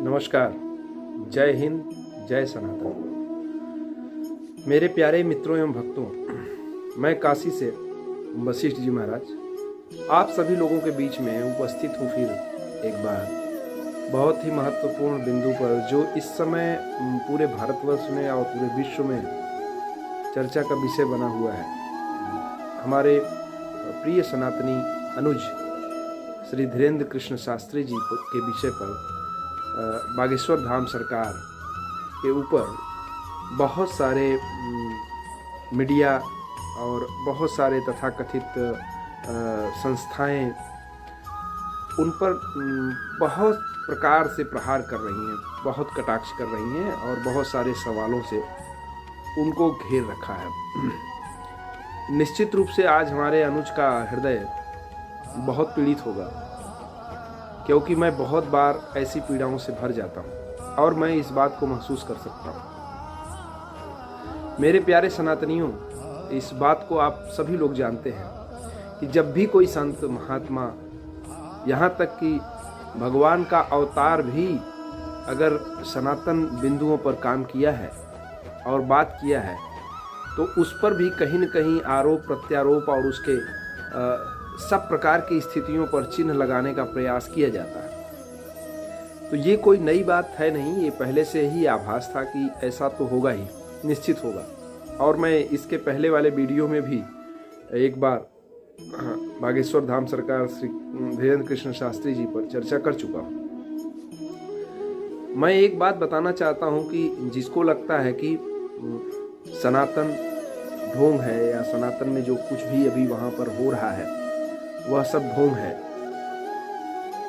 नमस्कार। जय हिंद, जय सनातन। मेरे प्यारे मित्रों एवं भक्तों, मैं काशी से वशिष्ठ जी महाराज आप सभी लोगों के बीच में उपस्थित हूँ फिर एक बार बहुत ही महत्वपूर्ण बिंदु पर, जो इस समय पूरे भारतवर्ष में और पूरे विश्व में चर्चा का विषय बना हुआ है। हमारे प्रिय सनातनी अनुज श्री धीरेन्द्र कृष्ण शास्त्री जी के विषय पर बागेश्वर धाम सरकार के ऊपर बहुत सारे मीडिया और बहुत सारे तथाकथित संस्थाएं उन पर बहुत प्रकार से प्रहार कर रही हैं, बहुत कटाक्ष कर रही हैं और बहुत सारे सवालों से उनको घेर रखा है। निश्चित रूप से आज हमारे अनुज का हृदय बहुत पीड़ित होगा, क्योंकि मैं बहुत बार ऐसी पीड़ाओं से भर जाता हूँ और मैं इस बात को महसूस कर सकता हूँ। मेरे प्यारे सनातनियों, इस बात को आप सभी लोग जानते हैं कि जब भी कोई संत महात्मा, यहाँ तक कि भगवान का अवतार भी अगर सनातन बिंदुओं पर काम किया है और बात किया है, तो उस पर भी कहीं न कहीं आरोप प्रत्यारोप और उसके सब प्रकार की स्थितियों पर चिन्ह लगाने का प्रयास किया जाता है। तो ये कोई नई बात है नहीं, ये पहले से ही आभास था कि ऐसा तो होगा ही, निश्चित होगा। और मैं इसके पहले वाले वीडियो में भी एक बार बागेश्वर धाम सरकार श्री धीरेन्द्र कृष्ण शास्त्री जी पर चर्चा कर चुका हूँ। मैं एक बात बताना चाहता हूँ कि जिसको लगता है कि सनातन ढोंग है या सनातन में जो कुछ भी अभी वहाँ पर हो रहा है वह सब ढोंग है,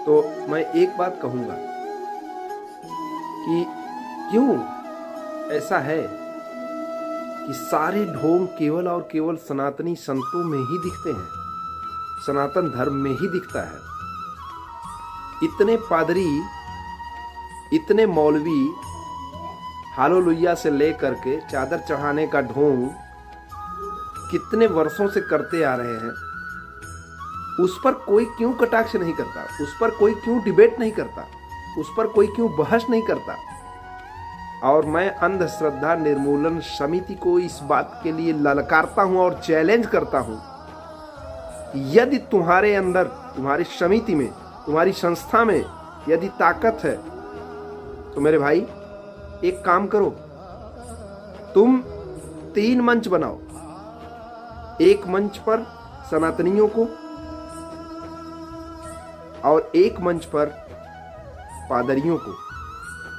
तो मैं एक बात कहूँगा कि क्यों ऐसा है कि सारे ढोंग केवल और केवल सनातनी संतों में ही दिखते हैं, सनातन धर्म में ही दिखता है। इतने पादरी, इतने मौलवी हालेलुया से लेकर के चादर चढ़ाने का ढोंग कितने वर्षों से करते आ रहे हैं, उस पर कोई क्यों कटाक्ष नहीं करता, उस पर कोई क्यों डिबेट नहीं करता, उस पर कोई क्यों बहस नहीं करता। और मैं अंधश्रद्धा निर्मूलन समिति को इस बात के लिए ललकारता हूं और चैलेंज करता हूं, यदि तुम्हारे अंदर, तुम्हारी समिति में, तुम्हारी संस्था में यदि ताकत है तो मेरे भाई एक काम करो, तुम 3 मंच बनाओ। एक मंच पर सनातनियों को और एक मंच पर पादरियों को,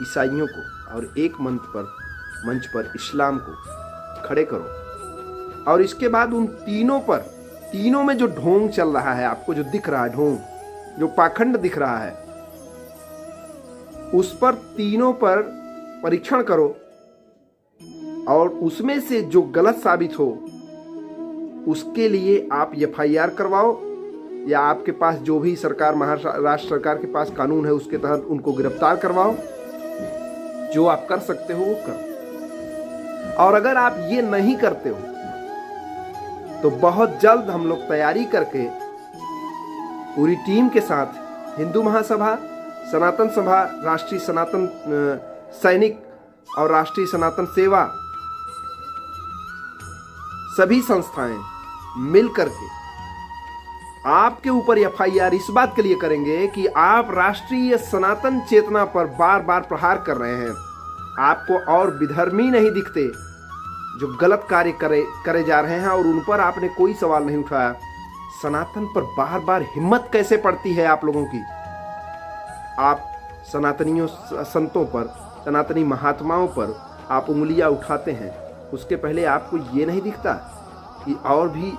ईसाइयों को, और एक मंच पर इस्लाम को खड़े करो। और इसके बाद उन तीनों में जो ढोंग चल रहा है, आपको जो दिख रहा है ढोंग, जो पाखंड दिख रहा है, उस पर तीनों पर परीक्षण करो और उसमें से जो गलत साबित हो उसके लिए आप एफआईआर करवाओ, या आपके पास जो भी सरकार, महाराष्ट्र सरकार के पास कानून है उसके तहत उनको गिरफ्तार करवाओ। जो आप कर सकते हो वो करो। और अगर आप ये नहीं करते हो तो बहुत जल्द हम लोग तैयारी करके पूरी टीम के साथ हिंदू महासभा, सनातन सभा, राष्ट्रीय सनातन सैनिक और राष्ट्रीय सनातन सेवा, सभी संस्थाएं मिल करके आपके ऊपर एफआईआर इस बात के लिए करेंगे कि आप राष्ट्रीय सनातन चेतना पर बार बार प्रहार कर रहे हैं। आपको और विधर्मी नहीं दिखते जो गलत कार्य करे जा रहे हैं और उन पर आपने कोई सवाल नहीं उठाया। सनातन पर बार बार हिम्मत कैसे पड़ती है आप लोगों की? आप सनातनियों, संतों पर, सनातनी महात्माओं पर आप उंगलियां उठाते हैं। उसके पहले आपको ये नहीं दिखता कि और भी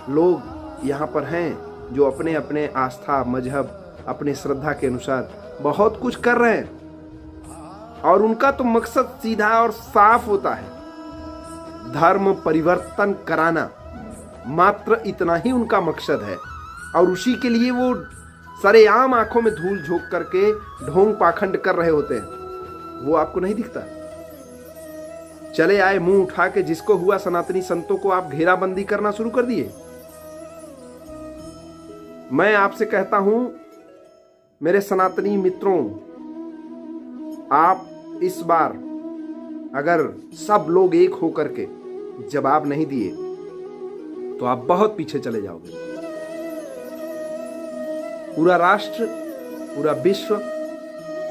लोग यहाँ पर हैं जो अपने अपने आस्था, मजहब, अपने श्रद्धा के अनुसार बहुत कुछ कर रहे हैं और उनका तो मकसद सीधा और साफ होता है, धर्म परिवर्तन कराना। मात्र इतना ही उनका मकसद है और उसी के लिए वो सरेआम आंखों में धूल झोंक करके ढोंग पाखंड कर रहे होते हैं। वो आपको नहीं दिखता। चले आए मुंह उठा के, जिसको हुआ सनातनी संतों को आप घेराबंदी करना शुरू कर दिए। मैं आपसे कहता हूं मेरे सनातनी मित्रों, आप इस बार अगर सब लोग एक होकर के जवाब नहीं दिए तो आप बहुत पीछे चले जाओगे। पूरा राष्ट्र, पूरा विश्व,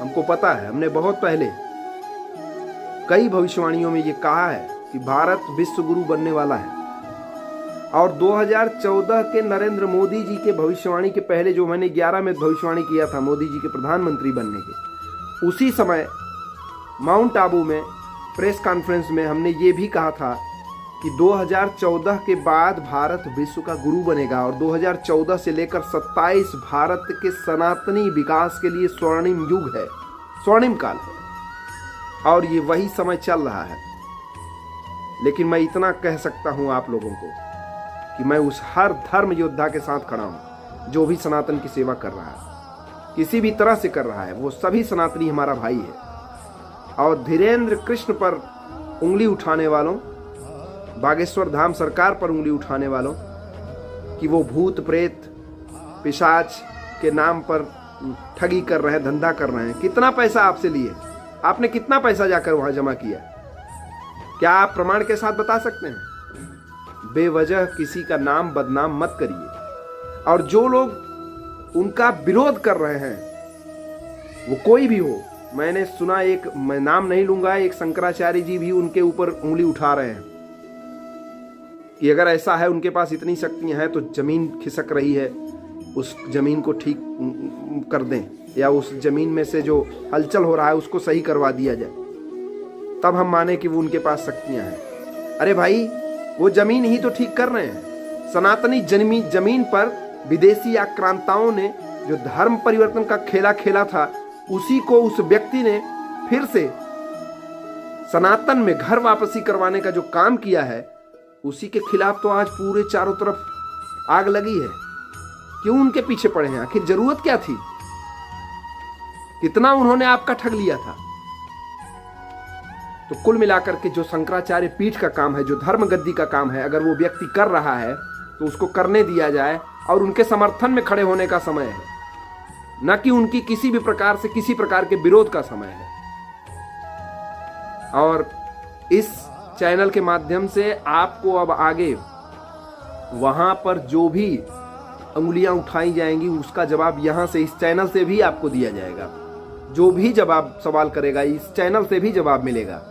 हमको पता है, हमने बहुत पहले कई भविष्यवाणियों में ये कहा है कि भारत विश्व गुरु बनने वाला है। और 2014 के नरेंद्र मोदी जी के भविष्यवाणी के पहले जो मैंने 11 में भविष्यवाणी किया था मोदी जी के प्रधानमंत्री बनने के, उसी समय माउंट आबू में प्रेस कॉन्फ्रेंस में हमने ये भी कहा था कि 2014 के बाद भारत विश्व का गुरु बनेगा और 2014 से लेकर 27 भारत के सनातनी विकास के लिए स्वर्णिम युग है, स्वर्णिम काल है, और ये वही समय चल रहा है। लेकिन मैं इतना कह सकता हूं आप लोगों को कि मैं उस हर धर्म योद्धा के साथ खड़ा हूं जो भी सनातन की सेवा कर रहा है, किसी भी तरह से कर रहा है, वो सभी सनातनी हमारा भाई है। और धीरेन्द्र कृष्ण पर उंगली उठाने वालों, बागेश्वर धाम सरकार पर उंगली उठाने वालों कि वो भूत प्रेत पिशाच के नाम पर ठगी कर रहे हैं, धंधा कर रहे हैं, कितना पैसा आपसे लिए? आपने कितना पैसा जाकर वहां जमा किया? क्या आप प्रमाण के साथ बता सकते हैं? बेवजह किसी का नाम बदनाम मत करिए। और जो लोग उनका विरोध कर रहे हैं, वो कोई भी हो, मैंने सुना, एक मैं नाम नहीं लूंगा, एक शंकराचार्य जी भी उनके ऊपर उंगली उठा रहे हैं कि अगर ऐसा है, उनके पास इतनी शक्तियां हैं तो जमीन खिसक रही है, उस जमीन को ठीक कर दें, या उस जमीन में से जो हलचल हो रहा है उसको सही करवा दिया जाए, तब हम माने कि वो उनके पास शक्तियां हैं। अरे भाई, वो जमीन ही तो ठीक कर रहे हैं। सनातनी जमीन पर विदेशी आक्रांताओं ने जो धर्म परिवर्तन का खेला खेला था, उसी को उस व्यक्ति ने फिर से सनातन में घर वापसी करवाने का जो काम किया है, उसी के खिलाफ तो आज पूरे चारों तरफ आग लगी है। क्यों उनके पीछे पड़े हैं? आखिर जरूरत क्या थी? कितना उन्होंने आपका ठग लिया था? तो कुल मिलाकर के जो शंकराचार्य पीठ का काम है, जो धर्म गद्दी का काम है, अगर वो व्यक्ति कर रहा है तो उसको करने दिया जाए और उनके समर्थन में खड़े होने का समय है, न कि उनकी किसी भी प्रकार से किसी प्रकार के विरोध का समय है। और इस चैनल के माध्यम से आपको अब आगे वहां पर जो भी अंगुलियां उठाई जाएंगी उसका जवाब यहां से, इस चैनल से भी आपको दिया जाएगा। जो भी जवाब सवाल करेगा इस चैनल से भी जवाब मिलेगा।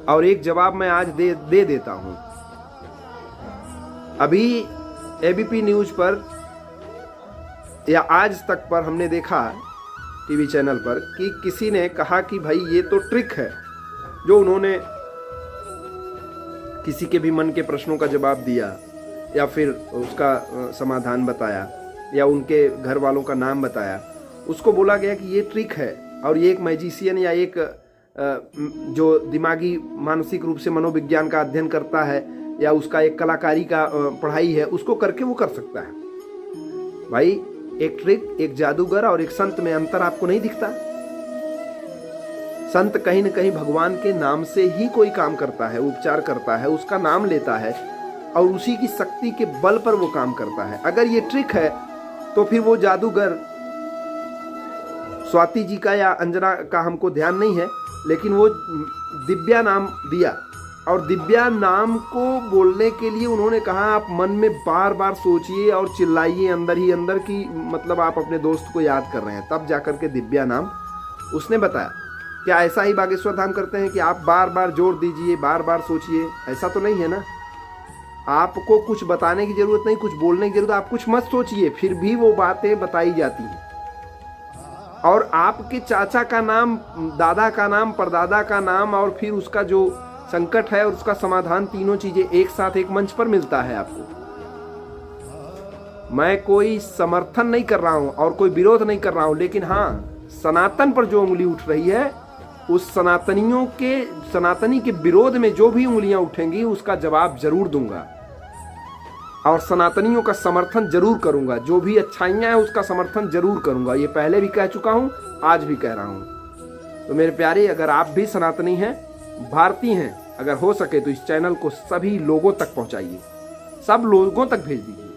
और एक जवाब मैं आज दे देता हूं। अभी एबीपी न्यूज पर या आज तक पर हमने देखा टीवी चैनल पर कि किसी ने कहा कि भाई ये तो ट्रिक है, जो उन्होंने किसी के भी मन के प्रश्नों का जवाब दिया या फिर उसका समाधान बताया या उनके घर वालों का नाम बताया, उसको बोला गया कि ये ट्रिक है और ये एक मैजिशियन या एक जो दिमागी मानसिक रूप से मनोविज्ञान का अध्ययन करता है या उसका एक कलाकारी का पढ़ाई है, उसको करके वो कर सकता है। भाई, एक ट्रिक, एक जादूगर और एक संत में अंतर आपको नहीं दिखता? संत कहीं न कहीं भगवान के नाम से ही कोई काम करता है, उपचार करता है, उसका नाम लेता है और उसी की शक्ति के बल पर वो काम करता है। अगर ये ट्रिक है तो फिर वो जादूगर स्वाति जी का या अंजना का हमको ध्यान नहीं है, लेकिन वो दिव्या नाम दिया और दिव्या नाम को बोलने के लिए उन्होंने कहा आप मन में बार बार सोचिए और चिल्लाइए अंदर ही अंदर की, मतलब आप अपने दोस्त को याद कर रहे हैं, तब जाकर के दिव्या नाम उसने बताया। क्या ऐसा ही बागेश्वर धाम करते हैं कि आप बार बार जोर दीजिए, बार बार सोचिए? ऐसा तो नहीं है ना। आपको कुछ बताने की जरूरत नहीं, कुछ बोलने की जरूरत, आप कुछ मत सोचिए, फिर भी वो बातें बताई जाती हैं। और आपके चाचा का नाम, दादा का नाम, परदादा का नाम और फिर उसका जो संकट है और उसका समाधान, तीनों चीजें एक साथ एक मंच पर मिलता है आपको। मैं कोई समर्थन नहीं कर रहा हूं और कोई विरोध नहीं कर रहा हूं, लेकिन हाँ, सनातन पर जो उंगली उठ रही है, उस सनातनी के विरोध में जो भी उंगलियां उठेंगी उसका जवाब जरूर दूंगा और सनातनियों का समर्थन जरूर करूंगा। जो भी अच्छाइयां हैं उसका समर्थन जरूर करूंगा। ये पहले भी कह चुका हूं, आज भी कह रहा हूं। तो मेरे प्यारे, अगर आप भी सनातनी हैं, भारतीय हैं, अगर हो सके तो इस चैनल को सभी लोगों तक पहुंचाइए, सब लोगों तक भेज दीजिए।